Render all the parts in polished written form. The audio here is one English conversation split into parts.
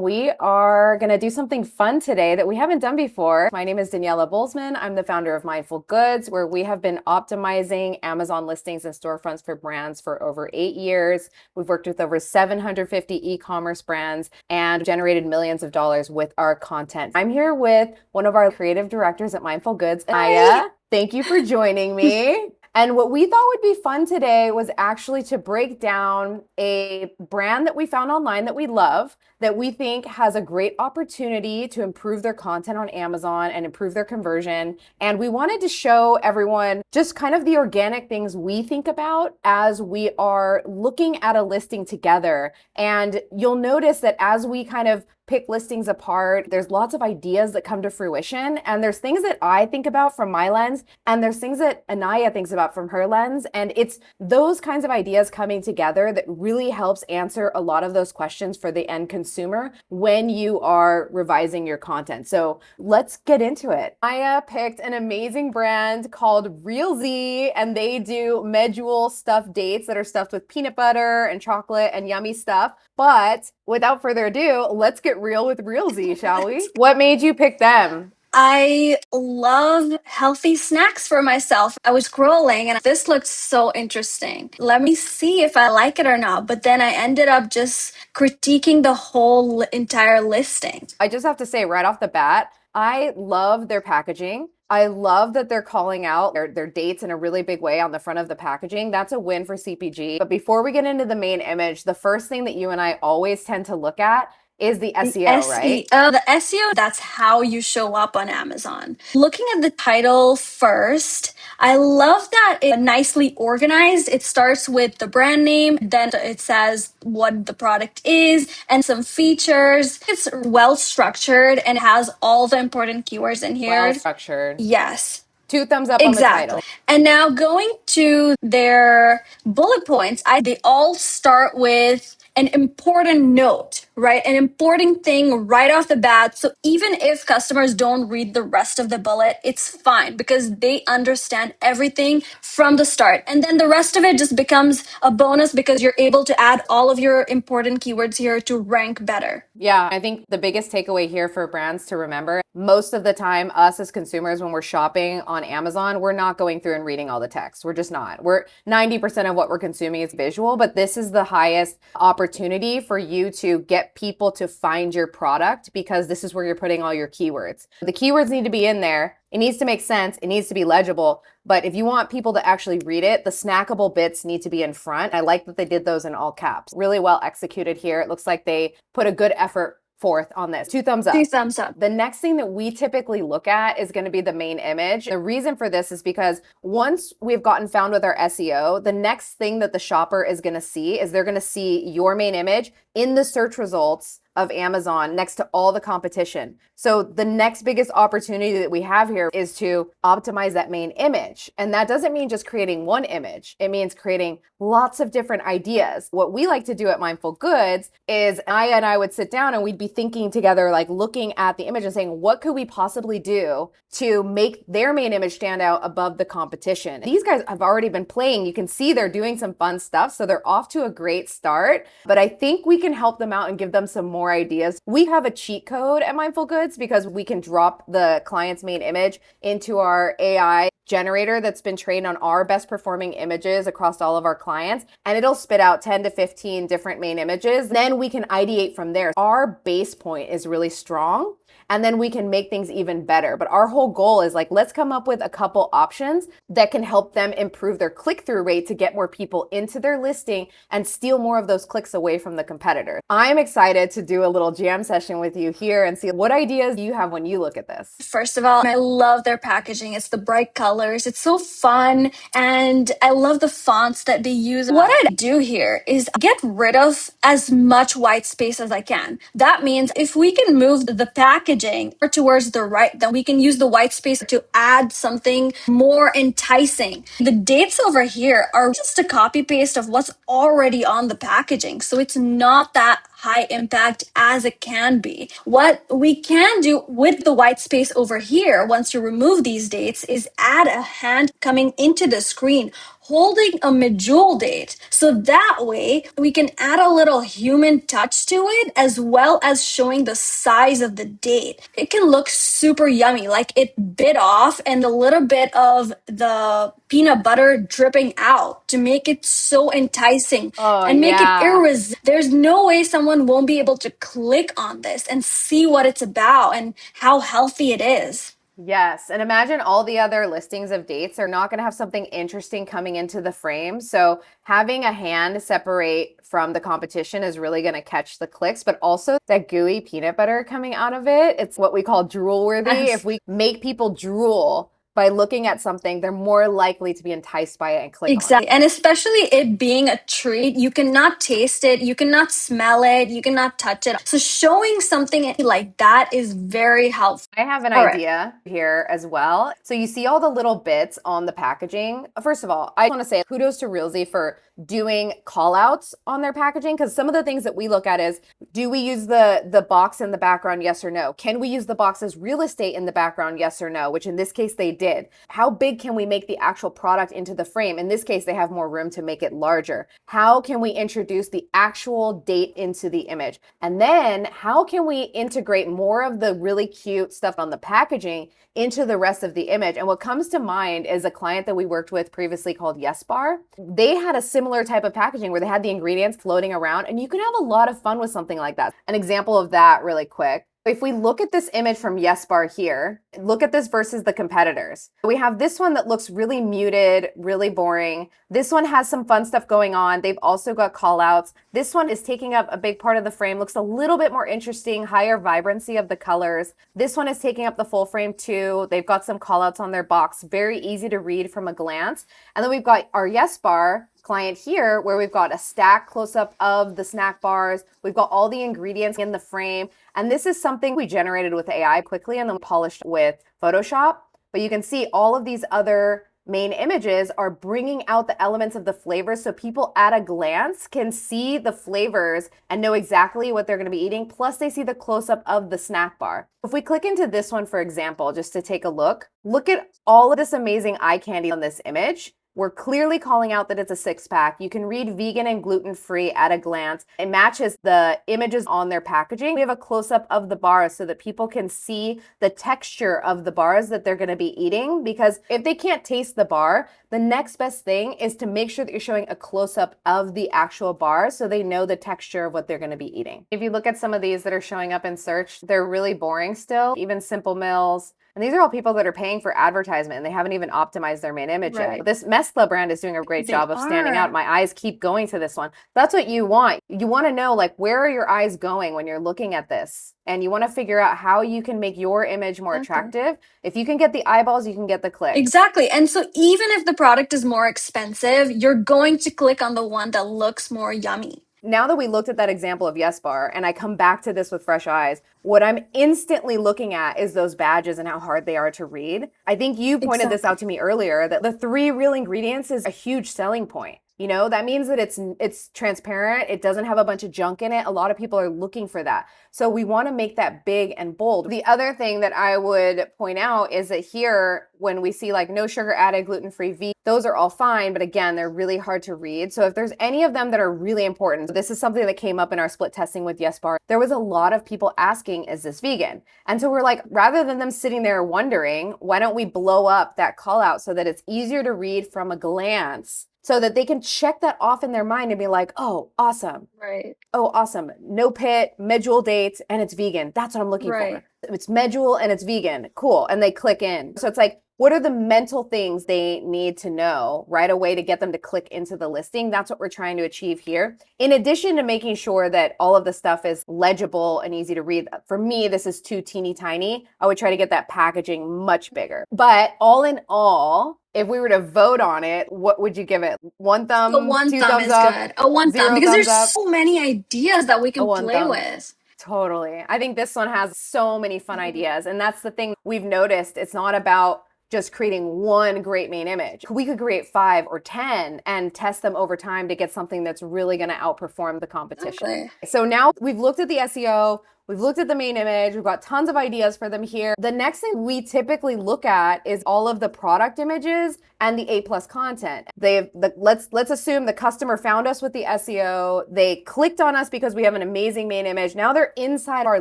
We are going to do something fun today that we haven't done before. My name is Daniela Bolzman. I'm the founder of Mindful Goods, where we have been optimizing Amazon listings and storefronts for brands for over 8 years. We've worked with over 750 e-commerce brands and generated millions of dollars with our content. I'm here with one of our creative directors at Mindful Goods, Aya. Thank you for joining me. And what we thought would be fun today was actually to break down a brand that we found online that we love, that we think has a great opportunity to improve their content on Amazon and improve their conversion. And we wanted to show everyone just kind of the organic things we think about as we are looking at a listing together. And you'll notice that as we kind of pick listings apart, there's lots of ideas that come to fruition. And there's things that I think about from my lens, and there's things that Anaya thinks about from her lens. And it's those kinds of ideas coming together that really helps answer a lot of those questions for the end consumer when you are revising your content. So let's get into it. Aya picked an amazing brand called Realsy, and they do medjool stuffed dates that are stuffed with peanut butter and chocolate and yummy stuff. But without further ado, let's get real with Realsy, shall we? What made you pick them? I love healthy snacks for myself. I was scrolling and this looked so interesting. Let me see if I like it or not. But then I ended up just critiquing the whole entire listing. I just have to say right off the bat, I love their packaging. I love that they're calling out their dates in a really big way on the front of the packaging. That's a win for CPG. But before we get into the main image, the first thing that you and I always tend to look at is the SEO, right? The SEO, that's how you show up on Amazon. Looking at the title first, I love that it's nicely organized. It starts with the brand name, then it says what the product is and some features. It's well structured and has all the important keywords in here. Well structured. Yes. 2 thumbs up on the title. And now going to their bullet points, they all start with an important note, right? An important thing right off the bat. So even if customers don't read the rest of the bullet, it's fine because they understand everything from the start. And then the rest of it just becomes a bonus because you're able to add all of your important keywords here to rank better. Yeah, I think the biggest takeaway here for brands to remember, most of the time, us as consumers, when we're shopping on Amazon, we're not going through and reading all the text. We're just not. 90% of what we're consuming is visual, but this is the highest opportunity for you to get people to find your product because this is where you're putting all your keywords. The keywords need to be in there. It needs to make sense. It needs to be legible. But if you want people to actually read it, the snackable bits need to be in front. I like that they did those in all caps. Really well executed here. It looks like they put a good effort forth on this. 2 thumbs up. 2 thumbs up. The next thing that we typically look at is going to be the main image. The reason for this is because once we've gotten found with our SEO, the next thing that the shopper is going to see is they're going to see your main image in the search results of Amazon next to all the competition. So the next biggest opportunity that we have here is to optimize that main image. And that doesn't mean just creating one image. It means creating lots of different ideas. What we like to do at Mindful Goods is Aya and I would sit down and we'd be thinking together, like looking at the image and saying, what could we possibly do to make their main image stand out above the competition? These guys have already been playing. You can see they're doing some fun stuff. So they're off to a great start, but I think we can help them out and give them some more ideas. We have a cheat code at Mindful Goods because we can drop the client's main image into our AI generator that's been trained on our best performing images across all of our clients, and it'll spit out 10 to 15 different main images. Then we can ideate from there. Our base point is really strong, and then we can make things even better. But our whole goal is like, let's come up with a couple options that can help them improve their click-through rate to get more people into their listing and steal more of those clicks away from the competitor. I'm excited to do a little jam session with you here and see what ideas you have when you look at this. First of all, I love their packaging. It's the bright colors. It's so fun. And I love the fonts that they use. What I do here is get rid of as much white space as I can. That means if we can move the packaging towards the right, then we can use the white space to add something more enticing. The dates over here are just a copy paste of what's already on the packaging. So it's not that high impact as it can be. What we can do with the white space over here, once you remove these dates, is add a hand coming into the screen holding a medjool date. So that way we can add a little human touch to it, as well as showing the size of the date. It can look super yummy, like it bit off and a little bit of the peanut butter dripping out to make it so enticing Oh, and make it yeah. irresistible. There's no way someone won't be able to click on this and see what it's about and how healthy it is. Yes. And imagine all the other listings of dates are not going to have something interesting coming into the frame. So having a hand separate from the competition is really going to catch the clicks, but also that gooey peanut butter coming out of it. It's what we call drool worthy. Yes. If we make people drool by looking at something, they're more likely to be enticed by it and click Exactly. And especially it being a treat, you cannot taste it, you cannot smell it, you cannot touch it. So showing something like that is very helpful. I have an All right. idea here as well. So you see all the little bits on the packaging. First of all, I want to say kudos to Realsy for doing call outs on their packaging, because some of the things that we look at is, do we use the box in the background? Yes or no? Can we use the box as real estate in the background? Yes or no? Which in this case they did. How big can we make the actual product into the frame? In this case, they have more room to make it larger. How can we introduce the actual date into the image? And then how can we integrate more of the really cute stuff on the packaging into the rest of the image? And what comes to mind is a client that we worked with previously called Yes Bar. They had a similar type of packaging where they had the ingredients floating around, and you can have a lot of fun with something like that. An example of that really quick. If we look at this image from Yes Bar here, look at this versus the competitors. We have this one that looks really muted, really boring. This one has some fun stuff going on. They've also got call outs. This one is taking up a big part of the frame, looks a little bit more interesting, higher vibrancy of the colors. This one is taking up the full frame too. They've got some call outs on their box, very easy to read from a glance. And then we've got our Yes Bar client here where we've got a stack close up of the snack bars. We've got all the ingredients in the frame. And this is something we generated with AI quickly and then polished with Photoshop. But you can see all of these other main images are bringing out the elements of the flavors, so people at a glance can see the flavors and know exactly what they're going to be eating. Plus they see the close-up of the snack bar. If we click into this one, for example, just to take a look at all of this amazing eye candy on this image. We're clearly calling out that it's a 6-pack. You can read vegan and gluten-free at a glance. It matches the images on their packaging. We have a close-up of the bars so that people can see the texture of the bars that they're going to be eating, because if they can't taste the bar, the next best thing is to make sure that you're showing a close-up of the actual bar so they know the texture of what they're going to be eating. If you look at some of these that are showing up in search, they're really boring still, even Simple Mills. And these are all people that are paying for advertisement and they haven't even optimized their main image yet. This Mescla brand is doing a great job of standing out. My eyes keep going to this one. That's what you want. You want to know, like, where are your eyes going when you're looking at this? And you want to figure out how you can make your image more attractive. If you can get the eyeballs, you can get the clicks. Exactly. And so even if the product is more expensive, you're going to click on the one that looks more yummy. Now that we looked at that example of Yes Bar and I come back to this with fresh eyes, what I'm instantly looking at is those badges and how hard they are to read. I think you pointed this out to me earlier, that the 3 real ingredients is a huge selling point. You know, that means that it's transparent. It doesn't have a bunch of junk in it. A lot of people are looking for that. So we want to make that big and bold. The other thing that I would point out is that here, when we see like no sugar added, gluten-free, vegan, those are all fine. But again, they're really hard to read. So if there's any of them that are really important, this is something that came up in our split testing with Yes Bar. There was a lot of people asking, is this vegan? And so we're like, rather than them sitting there wondering, why don't we blow up that call out so that it's easier to read from a glance, so that they can check that off in their mind and be like, oh, awesome. Right. Oh, awesome. No pit, medjool dates, and it's vegan. That's what I'm looking for. It's medjool and it's vegan. Cool. And they click in. So it's like, what are the mental things they need to know right away to get them to click into the listing? That's what we're trying to achieve here. In addition to making sure that all of the stuff is legible and easy to read. For me, this is too teeny tiny. I would try to get that packaging much bigger. But all in all, if we were to vote on it, what would you give it? 1 thumb, A 1 2 thumb thumbs is up, good. A 1 thumb, because there's so many ideas that we can play with. Totally. I think this one has so many fun ideas. And that's the thing we've noticed. It's not about just creating one great main image. We could create 5 or 10 and test them over time to get something that's really going to outperform the competition. Exactly. So now we've looked at the SEO, we've looked at the main image, we've got tons of ideas for them here. The next thing we typically look at is all of the product images and the A+ content. Let's assume the customer found us with the SEO, they clicked on us because we have an amazing main image. Now they're inside our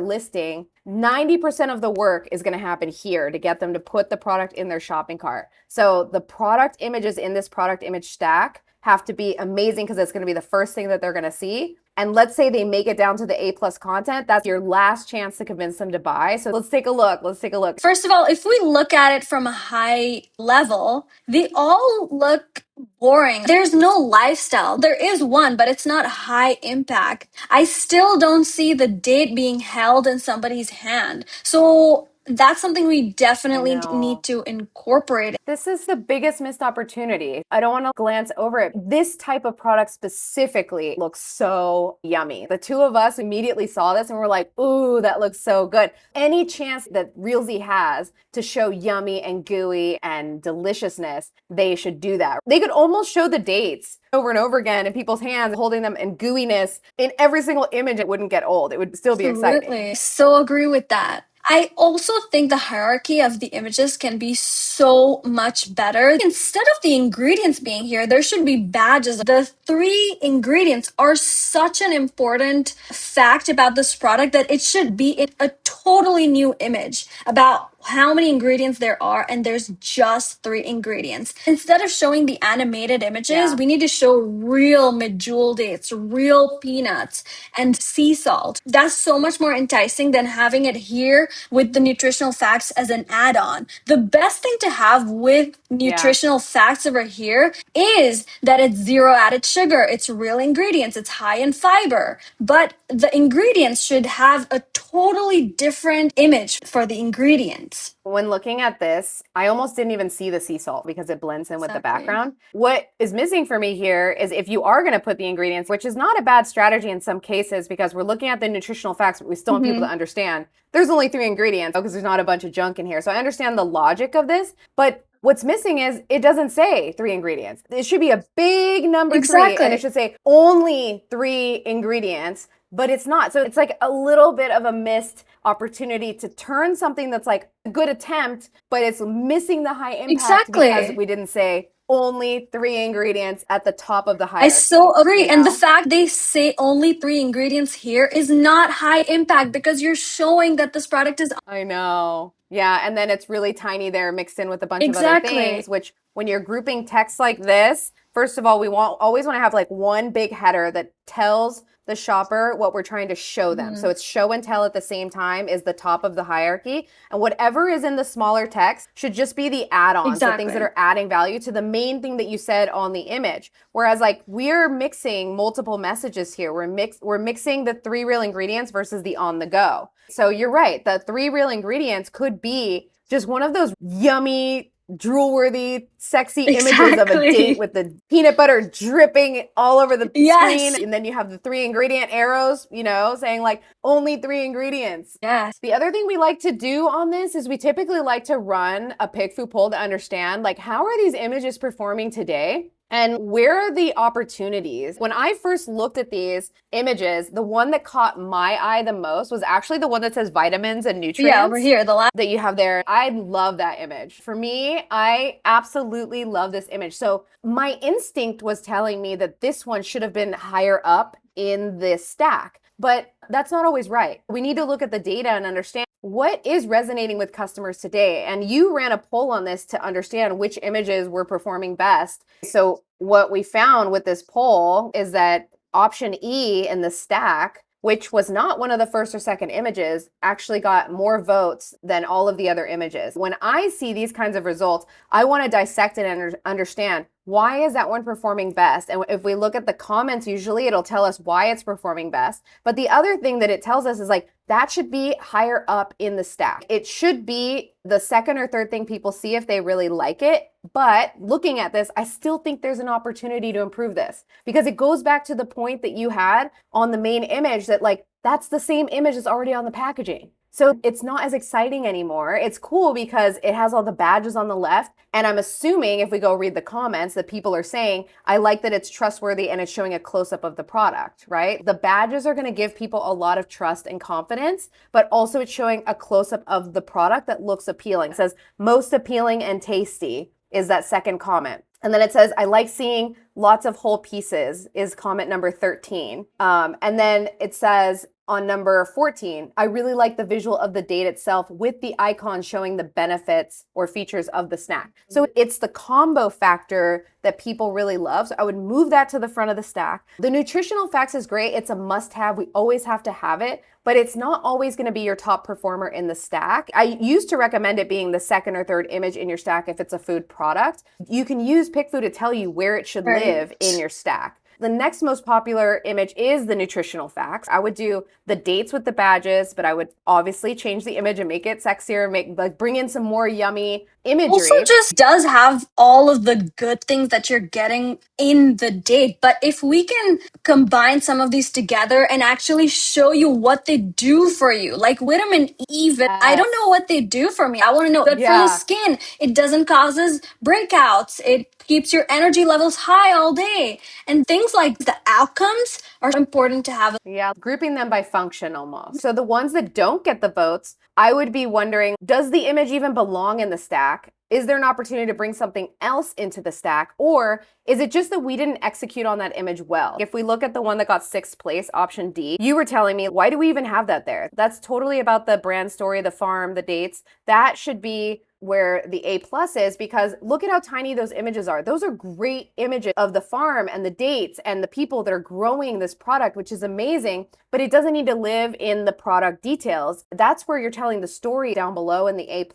listing. 90% of the work is going to happen here to get them to put the product in their shopping cart. So the product images in this product image stack have to be amazing because it's going to be the first thing that they're going to see. And let's say they make it down to the A+ content, that's your last chance to convince them to buy. So let's take a look. First of all, if we look at it from a high level, they all look boring. There's no lifestyle. There is one, but it's not high impact. I still don't see the date being held in somebody's hand. So that's something we definitely need to incorporate. This is the biggest missed opportunity. I don't want to glance over it. This type of product specifically looks so yummy. The two of us immediately saw this and we're like, ooh, that looks so good. Any chance that Realsy has to show yummy and gooey and deliciousness, they should do that. They could almost show the dates over and over again in people's hands, holding them in gooiness in every single image. It wouldn't get old. It would still be exciting. So agree with that. I also think the hierarchy of the images can be so much better. Instead of the ingredients being here, there should be badges. The 3 ingredients are such an important fact about this product that it should be in a totally new image about how many ingredients there are, and there's just 3 ingredients. Instead of showing the animated images, we need to show real medjool dates, real peanuts, and sea salt. That's so much more enticing than having it here with the nutritional facts as an add-on. The best thing to have with nutritional facts over here is that it's 0 added sugar, it's real ingredients, it's high in fiber, but the ingredients should have a totally different image for the ingredients. When looking at this, I almost didn't even see the sea salt because it blends in with the background. What is missing for me here is if you are going to put the ingredients, which is not a bad strategy in some cases because we're looking at the nutritional facts, but we still want people to understand there's only 3 ingredients because there's not a bunch of junk in here. So I understand the logic of this, but what's missing is it doesn't say 3 ingredients. It should be a big number 3 and it should say only 3 ingredients, but it's not. So it's like a little bit of a missed opportunity to turn something that's like a good attempt, but it's missing the high impact because we didn't say only 3 ingredients at the top of the hierarchy. I so agree. And the fact they say only 3 ingredients here is not high impact because you're showing that this product is... I know. Yeah, and then it's really tiny there mixed in with a bunch of other things, which when you're grouping text like this, first of all, we always want to have like one big header that tells the shopper what we're trying to show them. So it's show and tell at the same time is the top of the hierarchy. And whatever is in the smaller text should just be the add-ons, the things that are adding value to the main thing that you said on the image. Whereas like we're mixing multiple messages here. We're mixing the 3 real ingredients versus the on the go. So you're right. The 3 real ingredients could be just one of those yummy, drool-worthy, sexy images of a date with the peanut butter dripping all over the screen. And then you have the 3 ingredient arrows, you know, saying like only 3 ingredients. The other thing we like to do on this is we typically like to run a PickFu poll to understand like how are these images performing today? And where are the opportunities? When I first looked at these images, the one that caught my eye the most was actually the one that says vitamins and nutrients. Yeah, over here, the last that you have there. I love that image. For me, I absolutely love this image. So my instinct was telling me that this one should have been higher up in this stack, but that's not always right. We need to look at the data and understand what is resonating with customers today. And you ran a poll on this to understand which images were performing best. So what we found with this poll is that option E in the stack, which was not one of the first or second images, actually got more votes than all of the other images. When I see these kinds of results, I want to dissect it and understand why is that one performing best? And if we look at the comments, usually it'll tell us why it's performing best. But the other thing that it tells us is like, that should be higher up in the stack. It should be the second or third thing people see if they really like it. But looking at this, I still think there's an opportunity to improve this because it goes back to the point that you had on the main image that like that's the same image that's already on the packaging. So it's not as exciting anymore. It's cool because it has all the badges on the left. And I'm assuming if we go read the comments that people are saying, I like that it's trustworthy and it's showing a close-up of the product, right? The badges are going to give people a lot of trust and confidence, but also it's showing a close-up of the product that looks appealing. It says most appealing and tasty is that second comment. And then it says, I like seeing lots of whole pieces is comment number 13. And then it says on number 14, I really like the visual of the date itself with the icon showing the benefits or features of the snack. So it's the combo factor that people really love. So I would move that to the front of the stack. The nutritional facts is great. It's a must-have. We always have to have it, but it's not always going to be your top performer in the stack. I used to recommend it being the second or third image in your stack if it's a food product. You can use PickFu to tell you where it should live in your stack. The next most popular image is the nutritional facts. I would do the dates with the badges, but I would obviously change the image and make it sexier, bring in some more yummy imagery. Also just does have all of the good things that you're getting in the date. But if we can combine some of these together and actually show you what they do for you, like vitamin E, I don't know what they do for me. I want to know good for the skin. It doesn't causes breakouts. It keeps your energy levels high all day. And things like the outcomes are important to have. Yeah, grouping them by function almost. So the ones that don't get the votes, I would be wondering, does the image even belong in the stack? Is there an opportunity to bring something else into the stack? Or is it just that we didn't execute on that image well? If we look at the one that got 6th place, option D, you were telling me, why do we even have that there? That's totally about the brand story, the farm, the dates. That should be where the A+ is, because look at how tiny those images are. Those are great images of the farm and the dates and the people that are growing this product, which is amazing, but it doesn't need to live in the product details. That's where you're telling the story down below in the A+,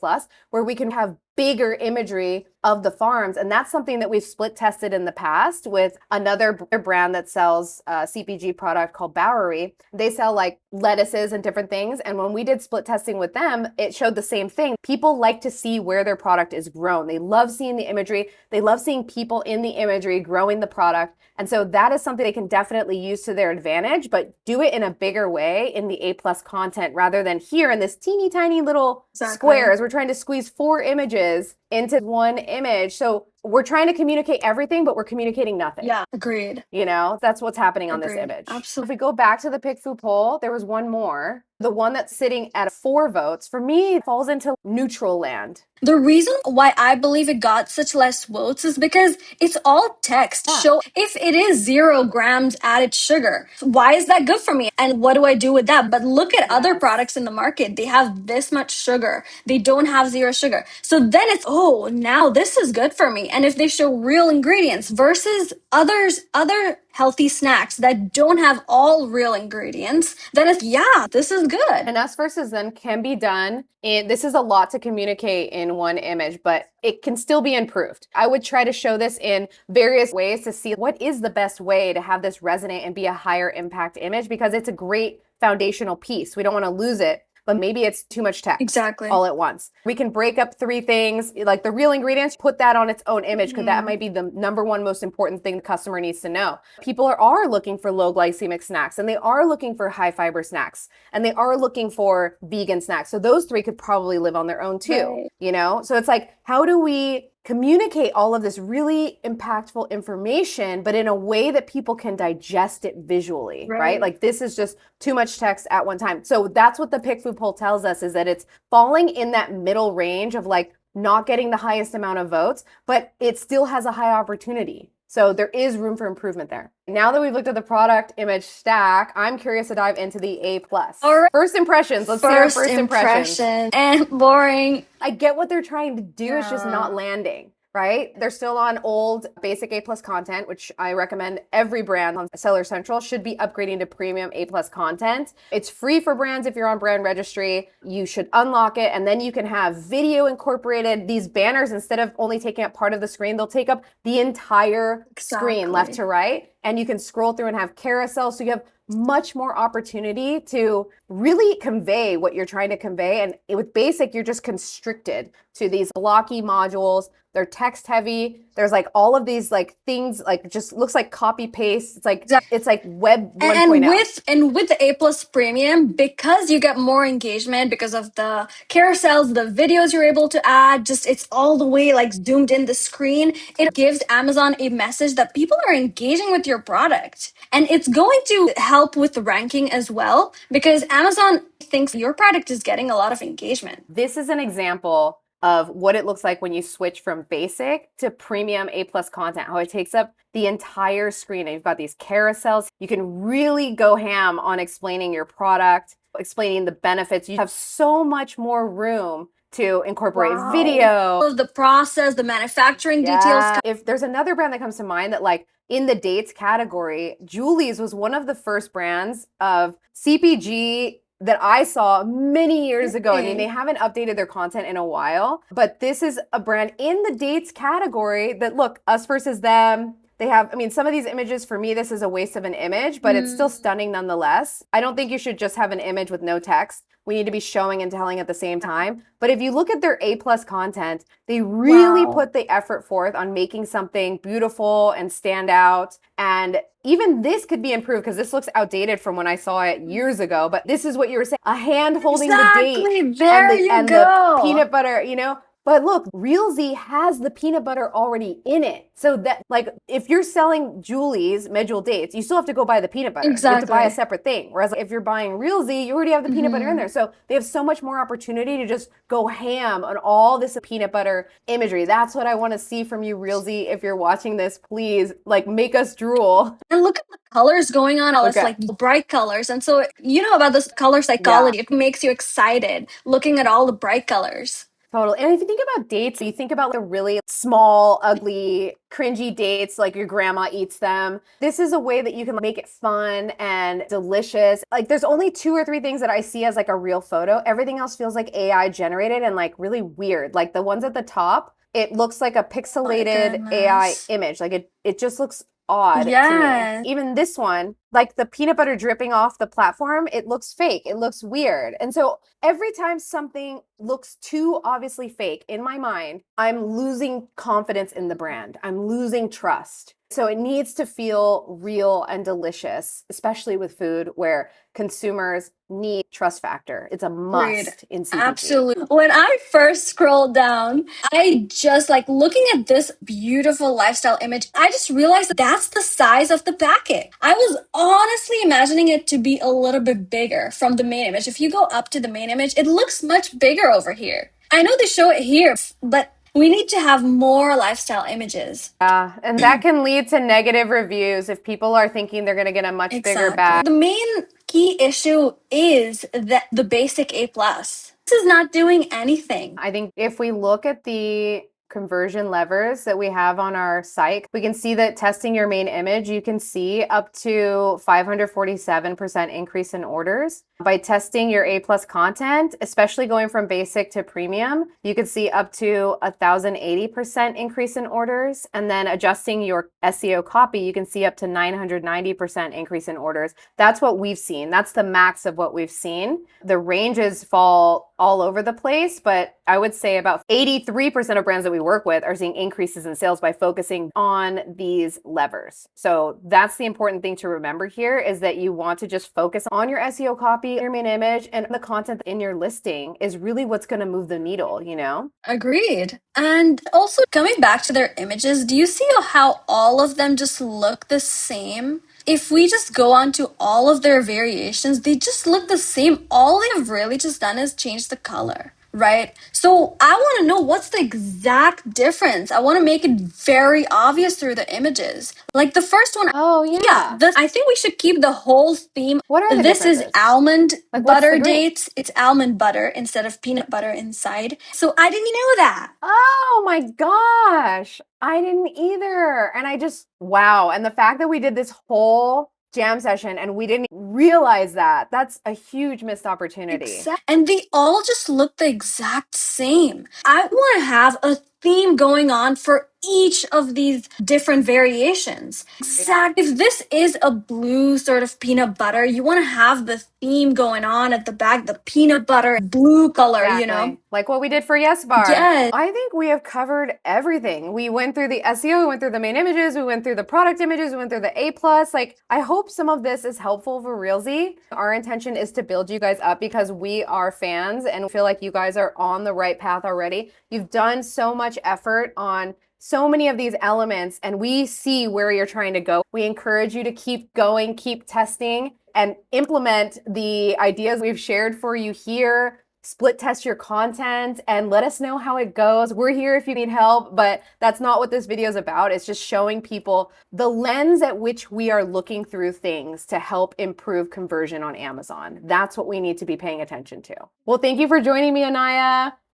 where we can have bigger imagery of the farms. And that's something that we've split tested in the past with another brand that sells a CPG product called Bowery. They sell like lettuces and different things. And when we did split testing with them, it showed the same thing. People like to see where their product is grown. They love seeing the imagery. They love seeing people in the imagery growing the product. And so that is something they can definitely use to their advantage, but do it in a bigger way in the A+ content rather than here in this teeny tiny little squares. We're trying to squeeze 4 images into one image. So we're trying to communicate everything, but we're communicating nothing. Yeah, agreed. You know, that's what's happening on this image. Absolutely. If we go back to the PickFu poll, there was one more. The one that's sitting at 4 votes, for me, falls into neutral land. The reason why I believe it got such less votes is because it's all text. So if it is 0 grams added sugar, why is that good for me? And what do I do with that? But look at other products in the market. They have this much sugar. They don't have 0 sugar. So then it's, oh, now this is good for me. And if they show real ingredients versus other healthy snacks that don't have all real ingredients, then it's, yeah, this is good. And us versus them can be done. And this is a lot to communicate in one image, but it can still be improved. I would try to show this in various ways to see what is the best way to have this resonate and be a higher impact image, because it's a great foundational piece. We don't want to lose it, but maybe it's too much text all at once. We can break up 3 things, like the real ingredients, put that on its own image, because that might be the #1 most important thing the customer needs to know. People are looking for low glycemic snacks, and they are looking for high fiber snacks, and they are looking for vegan snacks. So those 3 could probably live on their own too, you know? So it's like, how do we communicate all of this really impactful information, but in a way that people can digest it visually, right? Like this is just too much text at one time. So that's what the PickFu poll tells us, is that it's falling in that middle range of like not getting the highest amount of votes, but it still has a high opportunity. So there is room for improvement there. Now that we've looked at the product image stack, I'm curious to dive into the A+. All right. First impressions. Let's see our first impressions. And boring. I get what they're trying to do. It's just not landing, right? They're still on old basic A+ content, which I recommend every brand on Seller Central should be upgrading to premium A+ content. It's free for brands if you're on brand registry. You should unlock it, and then you can have video incorporated. These banners, instead of only taking up part of the screen, they'll take up the entire screen left to right, and you can scroll through and have carousel. So you have much more opportunity to really convey what you're trying to convey. And with basic, you're just constricted to these blocky modules. They're text heavy. There's like all of these like things, like just looks like copy paste. It's like web 1.0. And with the A Plus Premium, because you get more engagement because of the carousels, the videos you're able to add, just it's all the way like zoomed in the screen. It gives Amazon a message that people are engaging with your product. And it's going to help with the ranking as well, because Amazon thinks your product is getting a lot of engagement. This is an example of what it looks like when you switch from basic to premium A plus content, how it takes up the entire screen. And you've got these carousels. You can really go ham on explaining your product, explaining the benefits. You have so much more room to incorporate video. Of the process, the manufacturing details. If there's another brand that comes to mind that like in the dates category, Julie's was one of the first brands of CPG that I saw many years ago. I mean, they haven't updated their content in a while, but this is a brand in the dates category that, look, us versus them. They have, I mean, some of these images, for me, this is a waste of an image, but it's still stunning nonetheless. I don't think you should just have an image with no text. We need to be showing and telling at the same time. But if you look at their A plus content, they really put the effort forth on making something beautiful and stand out. And even this could be improved because this looks outdated from when I saw it years ago. But this is what you were saying, a hand holding the date and the peanut butter, you know? But look, Realsy has the peanut butter already in it. So that, like, if you're selling Julie's medjool dates, you still have to go buy the peanut butter. Exactly. You have to buy a separate thing. Whereas if you're buying Realsy, you already have the peanut butter in there. So they have so much more opportunity to just go ham on all this peanut butter imagery. That's what I want to see from you, Realsy. If you're watching this, please, like, make us drool. And look at the colors going on. It's like bright colors. And so, you know about this color psychology. It makes you excited looking at all the bright colors. Totally. And if you think about dates, you think about the really small, ugly, cringy dates, like your grandma eats them. This is a way that you can make it fun and delicious. Like there's only 2 or 3 things that I see as like a real photo. Everything else feels like AI generated and like really weird. Like the ones at the top, it looks like a pixelated AI image. Like it just looks odd to me. Even this one, like the peanut butter dripping off the platform, it looks fake. It looks weird. And so every time something looks too obviously fake in my mind, I'm losing confidence in the brand. I'm losing trust. So it needs to feel real and delicious, especially with food where consumers need trust factor. It's a must in CPG. Absolutely. When I first scrolled down, I just like looking at this beautiful lifestyle image, I just realized that that's the size of the packet. I was honestly imagining it to be a little bit bigger from the main image. If you go up to the main image, it looks much bigger over here. I know they show it here, but we need to have more lifestyle images. Yeah, and that can lead to negative reviews if people are thinking they're going to get a much bigger bag. The main key issue is that the basic A+. This is not doing anything. I think if we look at the conversion levers that we have on our site, we can see that testing your main image, you can see up to 547% increase in orders. By testing your A plus content, especially going from basic to premium, you could see up to 1,080% increase in orders. And then adjusting your SEO copy, you can see up to 990% increase in orders. That's what we've seen. That's the max of what we've seen. The ranges fall all over the place, but I would say about 83% of brands that we work with are seeing increases in sales by focusing on these levers. So that's the important thing to remember here, is that you want to just focus on your SEO copy, your main image, and the content in your listing is really what's going to move the needle, you know? Agreed. And also coming back to their images, do you see how all of them just look the same? If we just go on to all of their variations, they just look the same. All they've really just done is change the color, right? So I want to know what's the exact difference. I want to make it very obvious through the images. Like the first one. Oh, yeah. I think we should keep the whole theme. What are the This is differences? almond Like, butter dates. It's almond butter instead of peanut butter inside. So I didn't know that. Oh my gosh. I didn't either. And I just, wow. And the fact that we did this whole jam session and we didn't realize that, that's a huge missed opportunity. And they all just look the exact same. I want to have a theme going on for each of these different variations. Exactly. If this is a blue sort of peanut butter, you want to have the theme going on at the back, the peanut butter blue color, Exactly. you know? Like what we did for Yes Bar. Yes. I think we have covered everything. We went through the SEO, we went through the main images, we went through the product images, we went through the A+. Like, I hope some of this is helpful for Realsy. Our intention is to build you guys up because we are fans and feel like you guys are on the right path already. You've done so much effort on so many of these elements and we see where you're trying to go. We encourage you to keep going, keep testing, and implement the ideas we've shared for you here. Split test your content and let us know how it goes. We're here if you need help, but that's not what this video is about. It's just showing people the lens at which we are looking through things to help improve conversion on Amazon. That's what we need to be paying attention to. Well, thank you for joining me, Anaya.